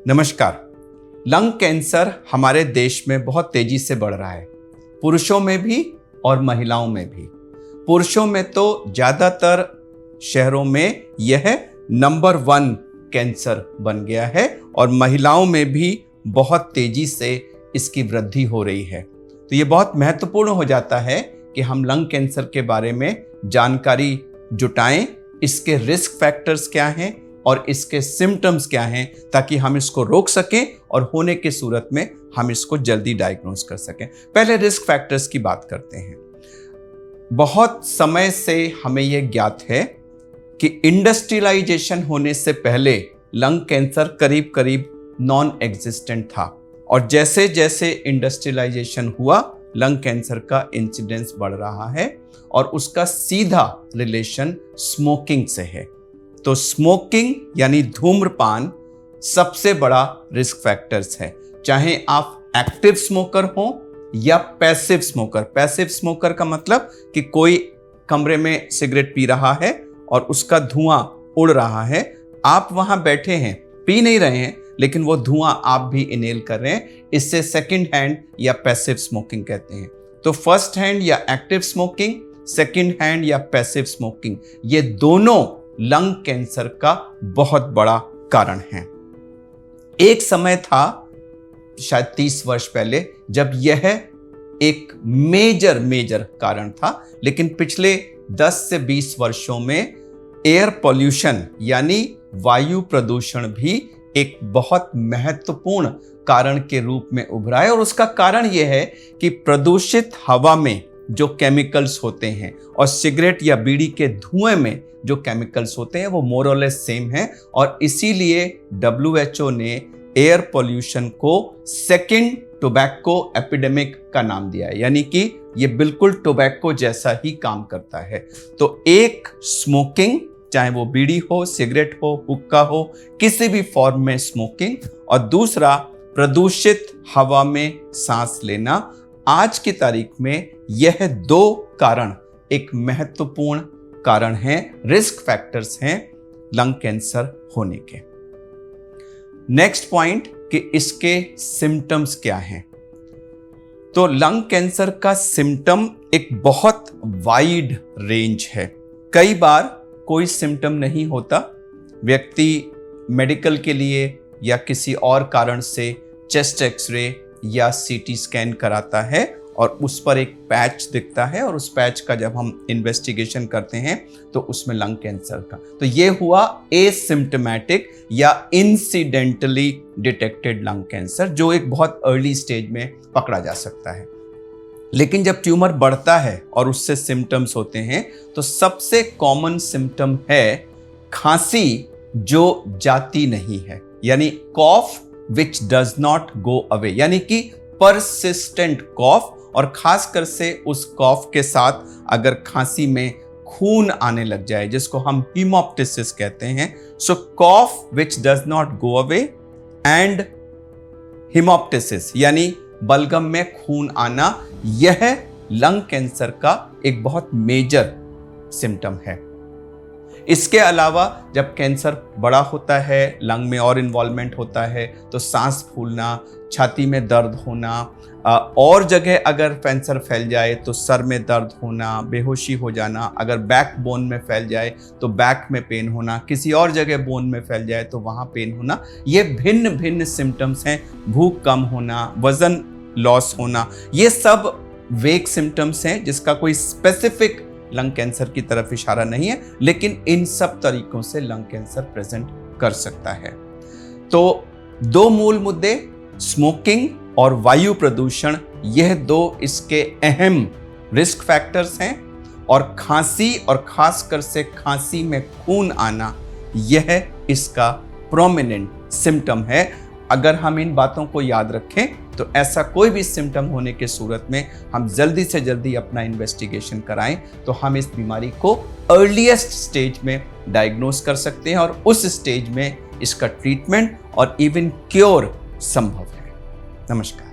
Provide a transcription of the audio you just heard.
नमस्कार। Lung cancer हमारे देश में बहुत तेजी से बढ़ रहा है, पुरुषों में भी और महिलाओं में भी। पुरुषों में तो ज्यादातर शहरों में यह नंबर 1 कैंसर बन गया है और महिलाओं में भी बहुत तेजी से इसकी वृद्धि हो रही है। तो ये बहुत महत्वपूर्ण हो जाता है कि हम लंग कैंसर के बारे में जानकारी जुटाएं, इसके रिस्क फैक्टर्स क्या हैं और इसके सिम्टम्स क्या हैं, ताकि हम इसको रोक सकें और होने की सूरत में हम इसको जल्दी डायग्नोज कर सकें। पहले रिस्क फैक्टर्स की बात करते हैं। बहुत समय से हमें यह ज्ञात है कि इंडस्ट्रियलाइजेशन होने से पहले लंग कैंसर करीब करीब नॉन एग्जिस्टेंट था और जैसे जैसे इंडस्ट्रियलाइजेशन हुआ लंग कैंसर का इंसिडेंस बढ़ रहा है और उसका सीधा रिलेशन स्मोकिंग से है। तो स्मोकिंग यानी धूम्रपान सबसे बड़ा रिस्क फैक्टर्स है, चाहे आप एक्टिव स्मोकर हो या पैसिव स्मोकर। पैसिव स्मोकर का मतलब कि कोई कमरे में सिगरेट पी रहा है और उसका धुआं उड़ रहा है, आप वहां बैठे हैं, पी नहीं रहे हैं, लेकिन वो धुआं आप भी इनहेल कर रहे हैं, इससे सेकंड हैंड या पैसिव स्मोकिंग कहते हैं। तो फर्स्ट हैंड या एक्टिव स्मोकिंग, सेकंड हैंड या पैसिव स्मोकिंग, ये दोनों लंग कैंसर का बहुत बड़ा कारण है। एक समय था शायद 30 वर्ष पहले जब यह एक मेजर कारण था, लेकिन पिछले 10 से 20 वर्षों में एयर पॉल्यूशन यानी वायु प्रदूषण भी एक बहुत महत्वपूर्ण कारण के रूप में उभरा है। और उसका कारण यह है कि प्रदूषित हवा में जो केमिकल्स होते हैं और सिगरेट या बीड़ी के धुएं में जो केमिकल्स होते हैं वो मोर और लेस सेम है, और इसीलिए WHO ने एयर पॉल्यूशन को सेकंड टोबैको एपिडेमिक का नाम दिया है, यानी कि ये बिल्कुल टोबैको जैसा ही काम करता है। तो एक स्मोकिंग, चाहे वो बीड़ी हो, सिगरेट हो, हुक्का हो, किसी भी फॉर्म में स्मोकिंग, और दूसरा प्रदूषित हवा में सांस लेना। आज की तारीख में यह 2 कारण एक महत्वपूर्ण कारण हैं, रिस्क फैक्टर्स हैं लंग कैंसर होने के। नेक्स्ट पॉइंट कि इसके सिम्टम्स क्या हैं। तो लंग कैंसर का सिम्टम एक बहुत वाइड रेंज है। कई बार कोई सिम्टम नहीं होता, व्यक्ति मेडिकल के लिए या किसी और कारण से चेस्ट एक्सरे या CT स्कैन कराता है और उस पर एक पैच दिखता है, और उस पैच का जब हम इन्वेस्टिगेशन करते हैं तो उसमें लंग कैंसर का, तो ये हुआ एसिम्प्टोमेटिक या इंसिडेंटली डिटेक्टेड लंग कैंसर, जो एक बहुत अर्ली स्टेज में पकड़ा जा सकता है। लेकिन जब ट्यूमर बढ़ता है और उससे सिम्टम्स होते हैं तो सबसे कॉमन सिम्टम है खांसी जो जाती नहीं है, यानी cough which does not go away, यानी कि परसिस्टेंट कॉफ, और खासकर से उस कॉफ के साथ अगर खांसी में खून आने लग जाए, जिसको हम हीमोप्टिसिस कहते हैं। So cough which does not go away and hemoptysis यानी बलगम में खून आना, यह लंग कैंसर का एक बहुत मेजर सिम्टम है। इसके अलावा जब कैंसर बड़ा होता है, लंग में और इन्वॉल्वमेंट होता है, तो सांस फूलना, छाती में दर्द होना, और जगह अगर कैंसर फैल जाए तो सर में दर्द होना, बेहोशी हो जाना, अगर बैक बोन में फैल जाए तो बैक में पेन होना, किसी और जगह बोन में फैल जाए तो वहाँ पेन होना, ये भिन्न भिन्न सिम्टम्स हैं। भूख कम होना, वजन लॉस होना, ये सब वेग सिम्टम्स हैं जिसका कोई स्पेसिफिक लंग कैंसर की तरफ इशारा नहीं है, लेकिन इन सब तरीकों से लंग कैंसर प्रेजेंट कर सकता है। तो 2 मूल मुद्दे, स्मोकिंग और वायु प्रदूषण, यह 2 इसके अहम रिस्क फैक्टर्स हैं, और खांसी और खासकर से खांसी में खून आना, यह इसका प्रोमिनेंट सिम्टम है। अगर हम इन बातों को याद रखें तो ऐसा कोई भी सिम्टम होने के सूरत में हम जल्दी से जल्दी अपना इन्वेस्टिगेशन कराएं, तो हम इस बीमारी को अर्लीस्ट स्टेज में डायग्नोज कर सकते हैं और उस स्टेज में इसका ट्रीटमेंट और इवन क्योर संभव है। नमस्कार।